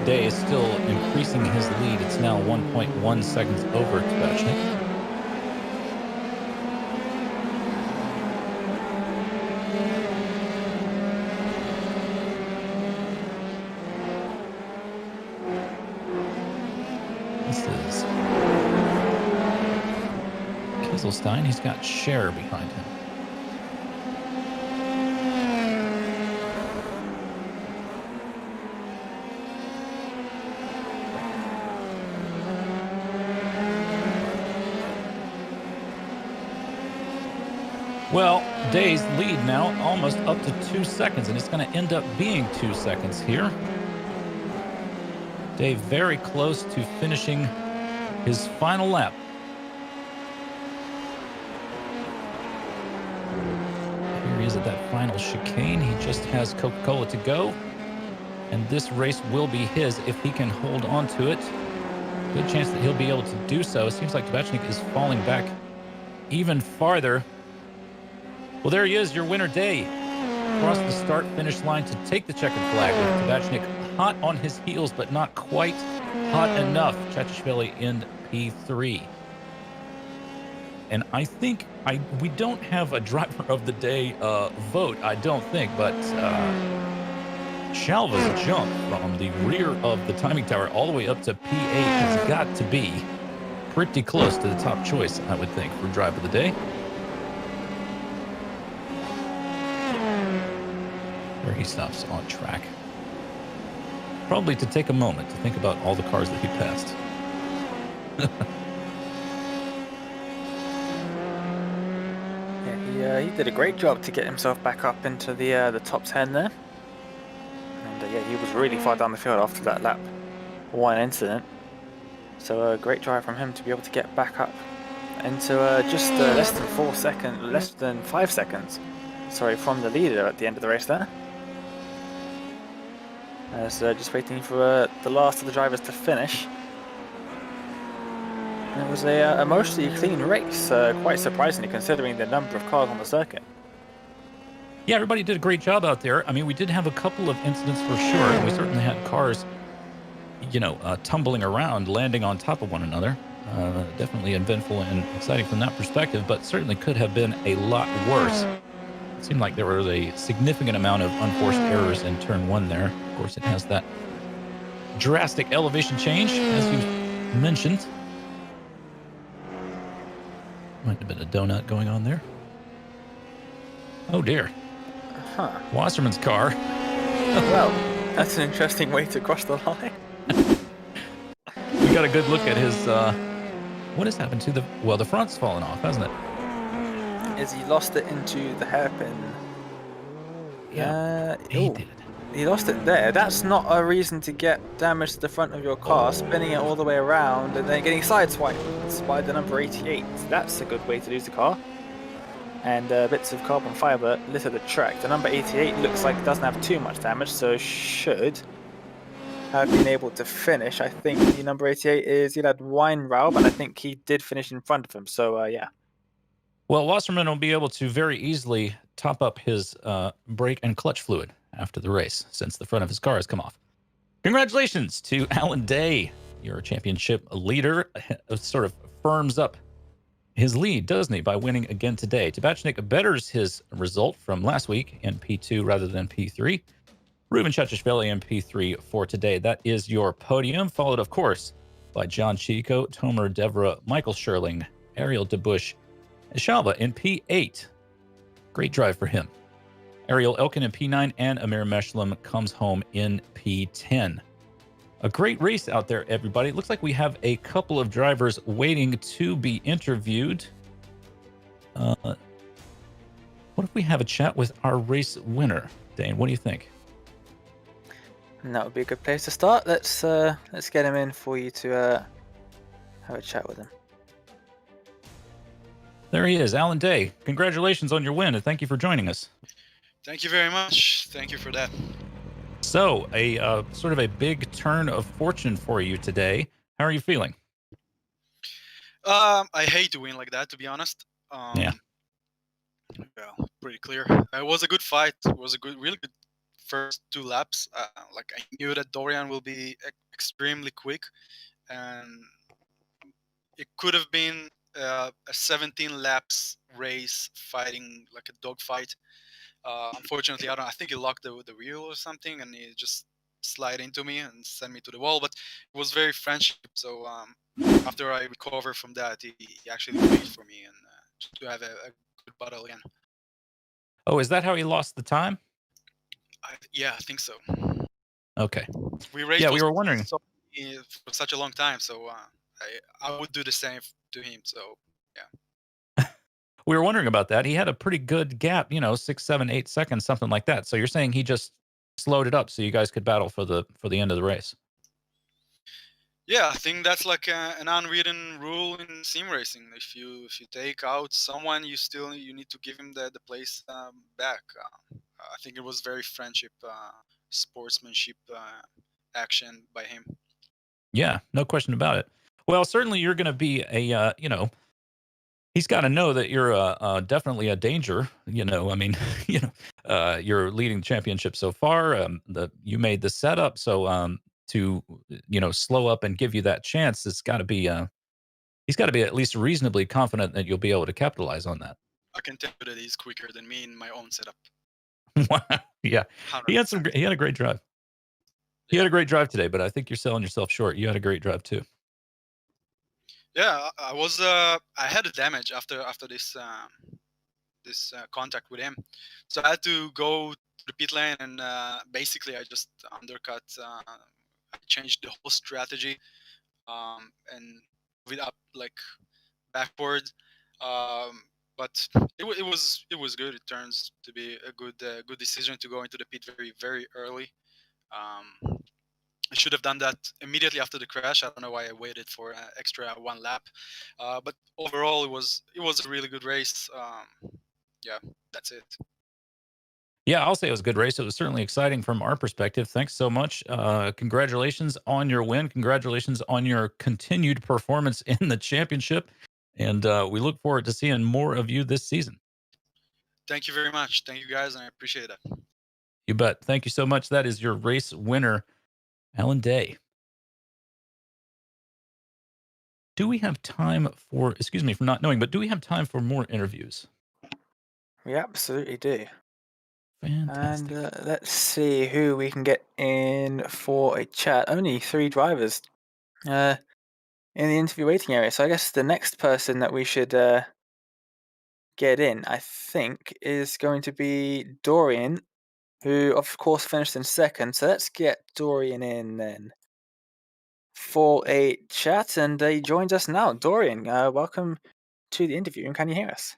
Day is still increasing his lead. It's now 1.1 seconds over Tabachnik. This is Kieselstein. He's got Scherer behind him. Well, Day's lead now almost up to 2 seconds, and it's going to end up being 2 seconds here. Day very close to finishing his final lap. Here he is at that final chicane. He just has Coca-Cola to go, and this race will be his if he can hold on to it. Good chance that he'll be able to do so. It seems like Tabachnik is falling back even farther. Well, there he is, your winner, Day. Across the start-finish line to take the checkered flag with Tabachnik hot on his heels, but not quite hot enough. Chachishvili in P3. And I think we don't have a driver of the day vote, I don't think, but Shalva's jump from the rear of the timing tower all the way up to P8 has got to be pretty close to the top choice, I would think, for drive of the day. Where he stops on track. Probably to take a moment to think about all the cars that he passed. Yeah, he did a great job to get himself back up into the top 10 there. And yeah, he was really far down the field after that lap 1 incident. So a great drive from him to be able to get back up into just less than 5 seconds. Sorry, from the leader at the end of the race there. So just waiting for the last of the drivers to finish. And it was a mostly clean race, quite surprisingly considering the number of cars on the circuit. Yeah, everybody did a great job out there. I mean, we did have a couple of incidents for sure, and we certainly had cars, tumbling around, landing on top of one another. Definitely eventful and exciting from that perspective, but certainly could have been a lot worse. It seemed like there was a significant amount of unforced errors in turn 1 there. Of course, it has that drastic elevation change, as you mentioned. Might have been a donut going on there. Oh, dear. Huh. Wasserman's car. Well, that's an interesting way to cross the line. We got a good look at his... what has happened to the... Well, the front's fallen off, hasn't it? Is he lost it into the hairpin? Yeah, he did. He lost it there. That's not a reason to get damage to the front of your car, spinning it all the way around and then getting sideswiped by the number 88. That's a good way to lose the car. And bits of carbon fiber litter the track. The number 88 looks like it doesn't have too much damage, so should have been able to finish. I think the number 88 is Gilad Weinraub, and I think he did finish in front of him, so yeah. Well, Wasserman will be able to very easily top up his brake and clutch fluid after the race, since the front of his car has come off. Congratulations to Alan Day, your championship leader. Sort of firms up his lead, doesn't he, by winning again today. Tabachnik betters his result from last week in P2 rather than P3. Ruben Chachishvili in P3 for today. That is your podium, followed, of course, by John Chico, Tomer Devra, Michael Sherling, Ariel DeBush, Shalva in P8. Great drive for him. Ariel Elkin in P9, and Amir Meshlam comes home in P10. A great race out there, everybody. It looks like we have a couple of drivers waiting to be interviewed. What if we have a chat with our race winner? Dane, what do you think? And that would be a good place to start. Let's get him in for you to have a chat with him. There he is, Alan Day. Congratulations on your win, and thank you for joining us. Thank you very much. Thank you for that. So, a sort of a big turn of fortune for you today. How are you feeling? I hate to win like that, to be honest. Yeah. Well, pretty clear. It was a good fight. It was a really good first 2 laps. Like I knew that Dorian will be extremely quick, and it could have been a 17 laps race fighting like a dogfight. Unfortunately, I think he locked the wheel or something, and he just slid into me and sent me to the wall. But it was very friendship. So after I recovered from that, he actually waited for me and to have a good battle again. Oh, is that how he lost the time? Yeah, I think so. Okay. We raced. Yeah, we were wondering. For such a long time, so I would do the same to him. So We were wondering about that. He had a pretty good gap, 6, 7, 8 seconds, something like that. So you're saying he just slowed it up so you guys could battle for the end of the race? yeah, I think that's like an unwritten rule in sim racing. If you take out someone, you need to give him the place back. I think it was very friendship, sportsmanship action by him. Yeah, no question about it. Well, certainly you're going to be a, he's got to know that you're definitely a danger. I mean, you're leading the championship so far. You made the setup, so to slow up and give you that chance, he's got to be at least reasonably confident that you'll be able to capitalize on that. I can tell you that he's quicker than me in my own setup. Yeah, 100%. he had a great drive. He had a great drive today, but I think you're selling yourself short. You had a great drive too. Yeah, I was. I had a damage after this contact with him, so I had to go to the pit lane and basically I just undercut. I changed the whole strategy and moved it up like backward. But it was good. It turns to be a good decision to go into the pit very very early. I should have done that immediately after the crash. I don't know why I waited for an extra 1 lap. But overall, it was a really good race. Yeah, that's it. Yeah, I'll say it was a good race. It was certainly exciting from our perspective. Thanks so much. Congratulations on your win. Congratulations on your continued performance in the championship. And we look forward to seeing more of you this season. Thank you very much. Thank you guys, and I appreciate it. You bet. Thank you so much. That is your race winner, Alan Day. Do we have time for, excuse me for not knowing, but do we have time for more interviews? We absolutely do. Fantastic. And let's see who we can get in for a chat. Only 3 drivers in the interview waiting area. So I guess the next person that we should get in, I think, is going to be Dorian, who of course finished in second. So let's get Dorian in then for a chat, and he joins us now. Dorian, welcome to the interview, and can you hear us?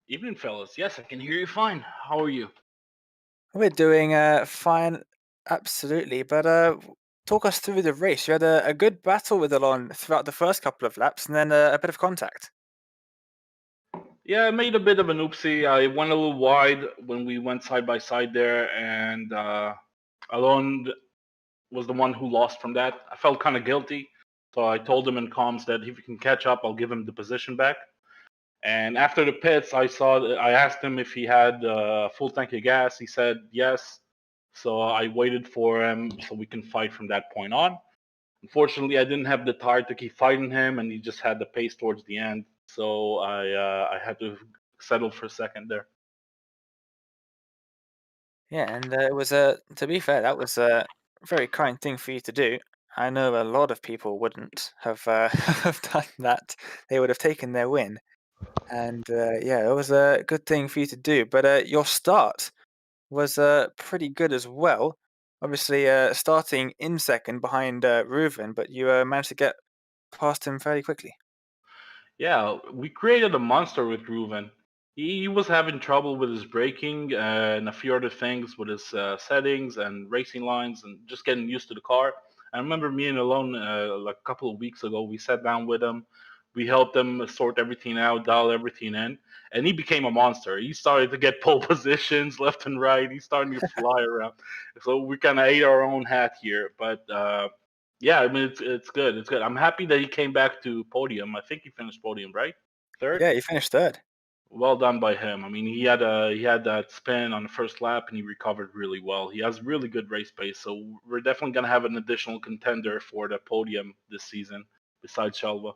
Evening, fellas. Yes, I can hear you fine. How are you? We're doing fine, absolutely. But talk us through the race. You had a good battle with Alon throughout the first couple of laps, and then a bit of contact. Yeah, I made a bit of an oopsie. I went a little wide when we went side by side there, and Alon was the one who lost from that. I felt kind of guilty, so I told him in comms that if he can catch up, I'll give him the position back. And after the pits, I asked him if he had a full tank of gas. He said yes. So I waited for him so we can fight from that point on. Unfortunately, I didn't have the tire to keep fighting him, and he just had the pace towards the end. So I had to settle for second there. Yeah, and it was to be fair, that was a very kind thing for you to do. I know a lot of people wouldn't have have done that. They would have taken their win. And yeah, it was a good thing for you to do. But your start was pretty good as well. Obviously, starting in second behind Reuven, but you managed to get past him fairly quickly. Yeah, we created a monster with Reuven. He was having trouble with his braking and a few other things with his settings and racing lines and just getting used to the car. I remember me and Alone like a couple of weeks ago, we sat down with him. We helped him sort everything out, dial everything in, and he became a monster. He started to get pole positions left and right. He's starting to fly around. So we kind of ate our own hat here. But yeah, I mean, it's good. It's good. I'm happy that he came back to podium. I think he finished podium, right? Third? Yeah, he finished third. Well done by him. I mean, he had that spin on the first lap and he recovered really well. He has really good race pace, so we're definitely going to have an additional contender for the podium this season besides Shalva.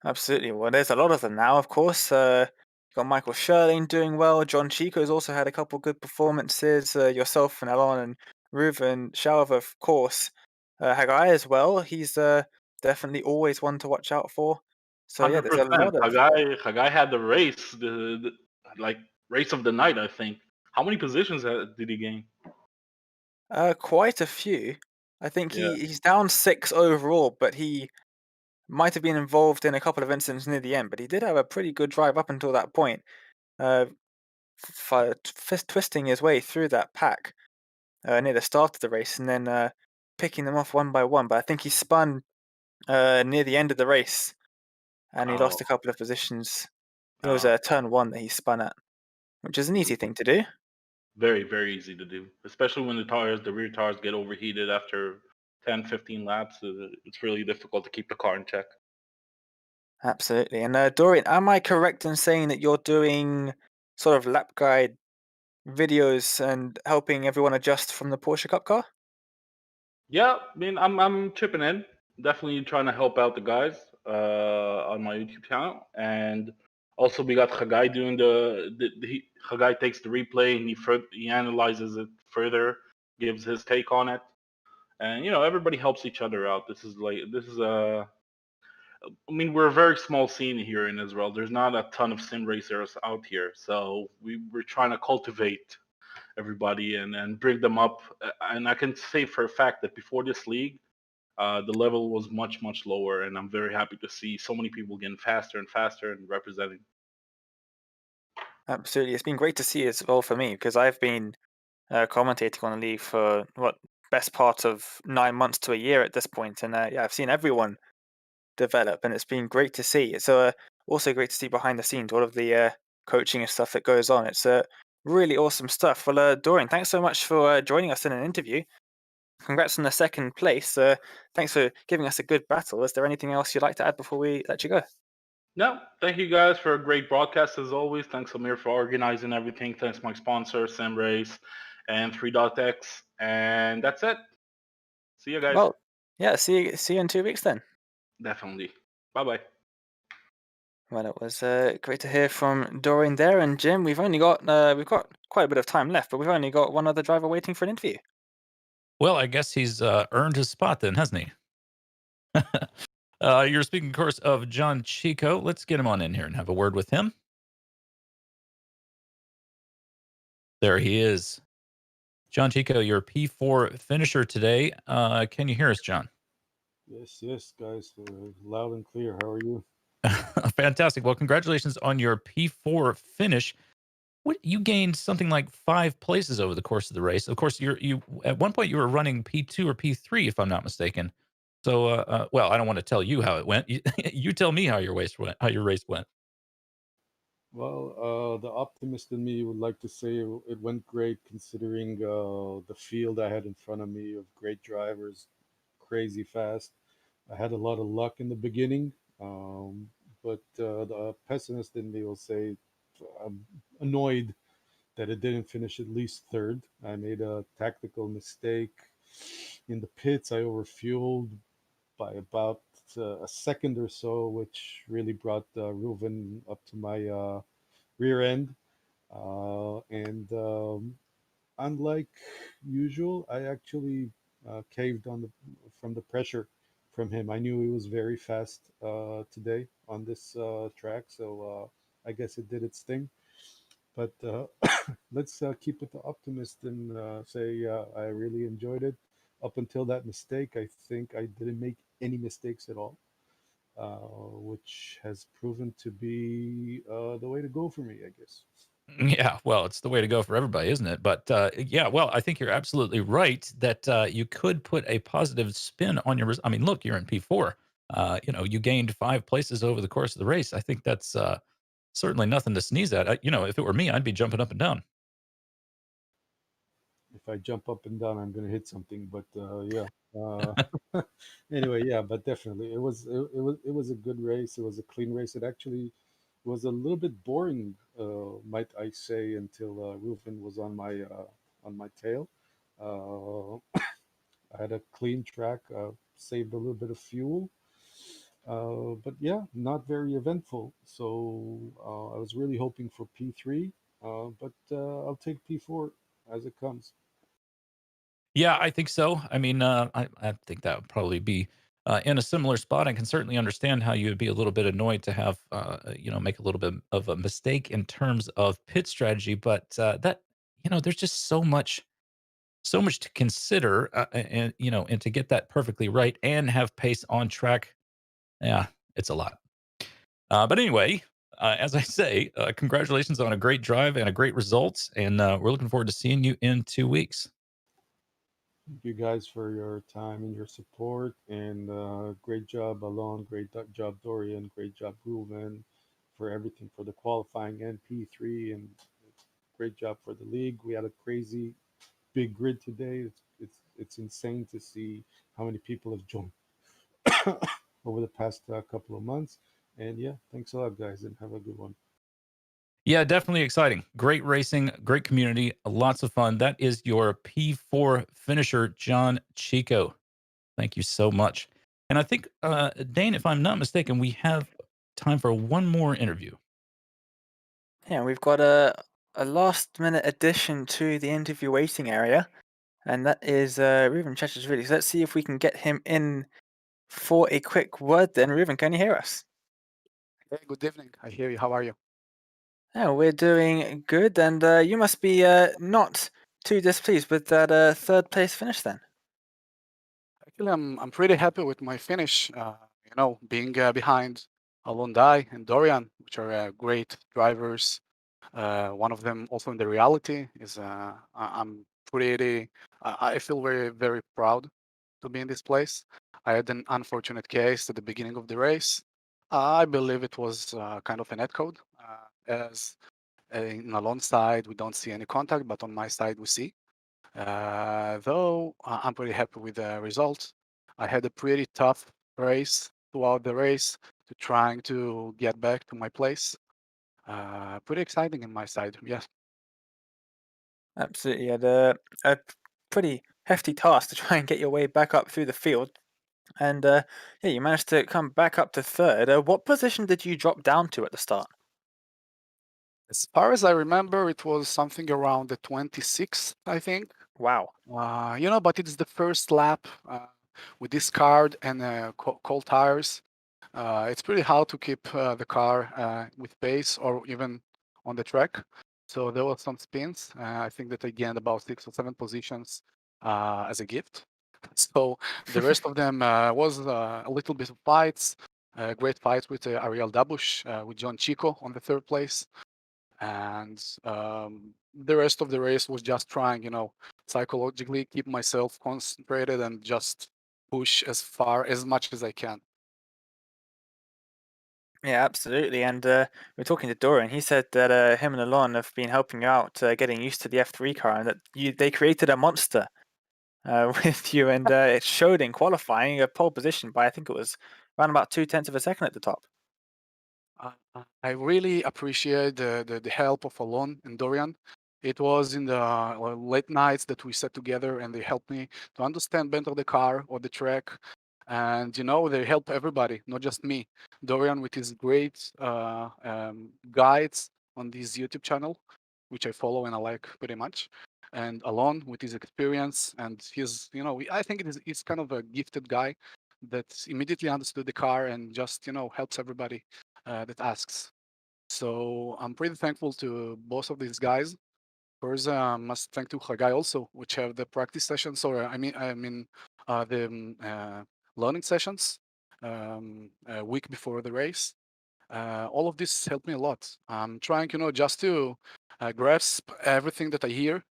Absolutely. Well, there's a lot of them now, of course. You've got Michael Sherling doing well. John Chico's also had a couple good performances. Yourself and Alon and Ruven Shalva, of course. Hagai as well. He's definitely always one to watch out for. So yeah, Hundred there's a percent. lot of Hagai had the race, the like race of the night. I think. How many positions did he gain? quite a few. I think Yeah. he's down 6 overall, but he might have been involved in a couple of incidents near the end. But he did have a pretty good drive up until that point, uh, twisting his way through that pack near the start of the race, and then picking them off one by one. But I think he spun near the end of the race, and he Oh, lost a couple of positions. It was oh, turn 1 that he spun at, which is an easy thing to do. very, very easy to do, especially when the rear tires get overheated after 10, 15 laps. It's really difficult to keep the car in check. Absolutely. And Dorian, am I correct in saying that you're doing sort of lap guide videos and helping everyone adjust from the Porsche Cup car? Yeah, I mean, I'm chipping in. Definitely trying to help out the guys on my YouTube channel, and also we got Hagai doing Hagai takes the replay and he analyzes it further, gives his take on it, and everybody helps each other out. This is a I mean, we're a very small scene here in Israel. There's not a ton of sim racers out here, so we're trying to cultivate everybody and bring them up. And I can say for a fact that before this league, the level was much lower, and I'm very happy to see so many people getting faster and faster and representing. Absolutely. It's been great to see as well for me because I've been commentating on the league for best part of 9 months to a year at this point, and yeah, I've seen everyone develop, and it's been great to see. It's also great to see behind the scenes all of the coaching and stuff that goes on. It's really awesome stuff. Well, Dorian, thanks so much for joining us in an interview. Congrats on the second place. Thanks for giving us a good battle. Is there anything else you'd like to add before we let you go? No, thank you guys for a great broadcast as always. Thanks Amir for organizing everything. Thanks my sponsor SimRace and 3.x, and that's it. See you guys. Well, yeah, see you in 2 weeks then. Definitely. Bye bye. Well, it was great to hear from Dorian there, and Jim. We've got quite a bit of time left, but we've only got one other driver waiting for an interview. Well, I guess he's earned his spot then, hasn't he? You're speaking, of course, of John Chico. Let's get him on in here and have a word with him. There he is. John Chico, your P4 finisher today. Can you hear us, John? Yes, guys. Loud and clear. How are you? Fantastic. Well, congratulations on your P4 finish. You gained something like 5 places over the course of the race. Of course, you at one point you were running P2 or P3, if I'm not mistaken. So, well, I don't want to tell you how it went. You tell me how your race went. Well, the optimist in me would like to say it went great considering the field I had in front of me of great drivers, crazy fast. I had a lot of luck in the beginning, but the pessimist in me will say I'm annoyed that it didn't finish at least third. I made a tactical mistake in the pits. I overfueled by about a second or so, which really brought Reuven up to my rear end. And unlike usual, I actually caved from the pressure from him. I knew he was very fast today on this track, so I guess it did its thing. But let's keep it the optimist and say I really enjoyed it. Up until that mistake, I think I didn't make any mistakes at all. which has proven to be the way to go for me, I guess. Yeah, well, it's the way to go for everybody, isn't it? But yeah, well, I think you're absolutely right that you could put a positive spin on your. I mean, look, you're in P4. You gained 5 places over the course of the race. I think that's certainly nothing to sneeze at. If it were me, I'd be jumping up and down. If I jump up and down, I'm going to hit something. But yeah. Anyway, yeah, but definitely, it was a good race. It was a clean race. It actually was a little bit boring, might I say, until Rufin was on my tail. Uh, I had a clean track, saved a little bit of fuel, but yeah, not very eventful. So I was really hoping for P3, but I'll take P4 as it comes. Yeah, I think so. I mean, I think that would probably be in a similar spot. I can certainly understand how you would be a little bit annoyed to have, make a little bit of a mistake in terms of pit strategy. But there's just so much to consider, and to get that perfectly right and have pace on track. Yeah, it's a lot. But anyway, as I say, congratulations on a great drive and a great result. And we're looking forward to seeing you in 2 weeks. Thank you guys for your time and your support. And great job, Alon. Great job, Dorian. Great job, Ruben, for everything for the qualifying and P3. And great job for the league. We had a crazy big grid today. It's insane to see how many people have joined over the past couple of months. And yeah, thanks a lot, guys, and have a good one. Yeah, definitely exciting. Great racing, great community, lots of fun. That is your P4 finisher, John Chico. Thank you so much. And I think, Dane, if I'm not mistaken, we have time for one more interview. Yeah, we've got a last minute addition to the interview waiting area, and that is Ruben Chechesvili. So let's see if we can get him in for a quick word then. Ruben, can you hear us? Hey, good evening. I hear you. How are you? Yeah, we're doing good, and you must be not too displeased with that third place finish then. Actually, I'm pretty happy with my finish. Being behind Alondai and Dorian, which are great drivers. One of them also in the reality is I'm pretty. I feel very very proud to be in this place. I had an unfortunate case at the beginning of the race. I believe it was kind of a netcode, as in Alon's side we don't see any contact, but on my side we see. Though I'm pretty happy with the results. I had a pretty tough race throughout the race to trying to get back to my place. Pretty exciting in my side, yes. Absolutely, you had a pretty hefty task to try and get your way back up through the field. And yeah, you managed to come back up to third. What position did you drop down to at the start? As far as I remember, it was something around the 26th, I think. Wow. But it's the first lap with this card and cold tires. It's pretty hard to keep the car with pace or even on the track. So there were some spins. I think that I gained about 6 or 7 positions as a gift. So the rest of them was a little bit of fights, great fights with Ariel Dabush, with John Chico on the third place. And the rest of the race was just trying, psychologically keep myself concentrated and just push as much as I can. Yeah, absolutely. And we're talking to Dorian. He said that him and Alon have been helping you out getting used to the F3 car, and that they created a monster with you, and it showed in qualifying a pole position by I think it was around about 0.2 of a second at the top. I really appreciate the help of Alon and Dorian. It was in the late nights that we sat together and they helped me to understand better the car or the track. And they help everybody, not just me. Dorian with his great guides on this YouTube channel, which I follow and I like pretty much. And Alon with his experience and his, I think he's kind of a gifted guy that immediately understood the car and just, helps everybody that asks. So I'm pretty thankful to both of these guys. First, must thank to Hagai also, which have the practice sessions, or the learning sessions. a week before the race. All of this helped me a lot. I'm trying, just to grasp everything that I hear,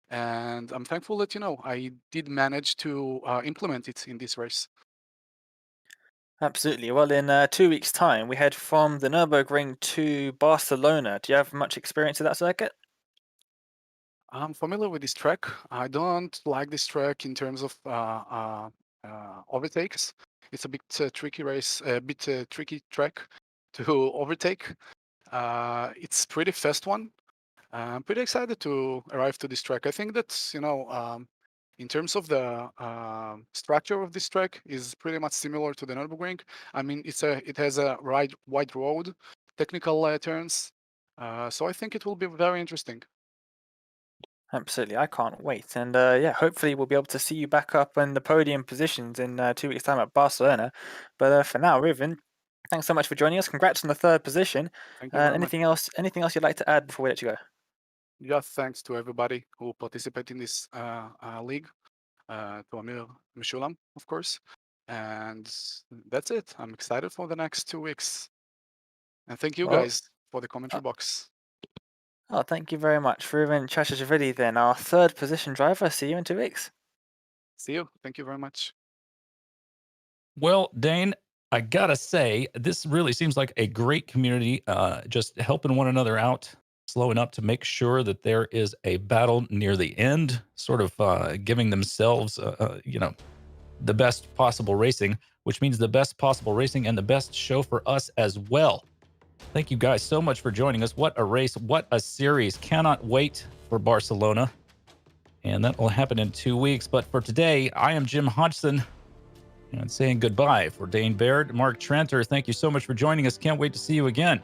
and I'm thankful that I did manage to implement it in this race. Absolutely. Well, in 2 weeks' time, we head from the Nürburgring to Barcelona. Do you have much experience with that circuit? I'm familiar with this track. I don't like this track in terms of overtakes. It's a bit tricky race, a bit tricky track to overtake. It's pretty fast one. I'm pretty excited to arrive to this track. I think that in terms of the structure of this track is pretty much similar to the Nürburgring. I mean, it has a wide road, technical turns. So I think it will be very interesting. Absolutely. I can't wait. And yeah, hopefully we'll be able to see you back up in the podium positions in 2 weeks' time at Barcelona. But for now, Riven, thanks so much for joining us. Congrats on the third position. Thank you very much. Anything else you'd like to add before we let you go? Just thanks to everybody who participated in this league, to Amir Mishulam, of course. And that's it. I'm excited for the next 2 weeks. And thank you Well, guys for the commentary box. Oh, thank you very much. Riven Chashashvili then, our third position driver. See you in 2 weeks. See you. Thank you very much. Well, Dane, I gotta say, this really seems like a great community, just helping one another out, slowing up to make sure that there is a battle near the end, sort of giving themselves, the best possible racing, which means the best possible racing and the best show for us as well. Thank you guys so much for joining us. What a race, what a series. Cannot wait for Barcelona. And that will happen in 2 weeks. But for today, I am Jim Hodgson. And saying goodbye for Dane Baird, Mark Tranter. Thank you so much for joining us. Can't wait to see you again.